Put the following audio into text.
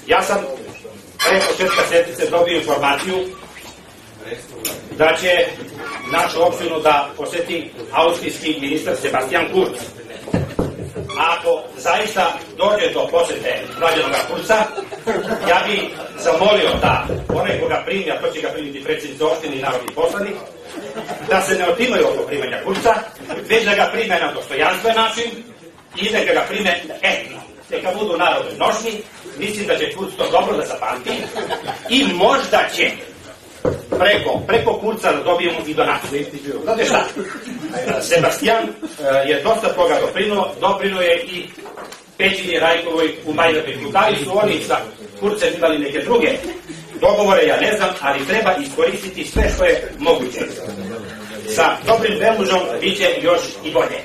Ja sam pre početka sednice dobio informaciju da će našu opštinu da poseti austrijski ministar Sebastian Kurz. Ako zaista dođe do posete Mlađana Kurza, ja bih zamolio da onaj koga primi, a to će ga primiti predsjednik opštine i narodni poslanik, da se ne otimaju oko primanja Kurza, već da ga prime na dostojanstven način i da ga prime etno. Neka budu u narodnoj nošnji, mislim da će Kurz to dobro da zapamti i možda će preko Kurza da dobijemo i donaciju. Znate šta? Sebastian je dosta toga doprinuo je i Pećini Rajkovoj u Majdanpeku. Da li su oni sa Kurzem imali neke druge dogovore, ja ne znam, ali treba iskoristiti sve što je moguće. Sa dobrim Belmužom biće još i bolje.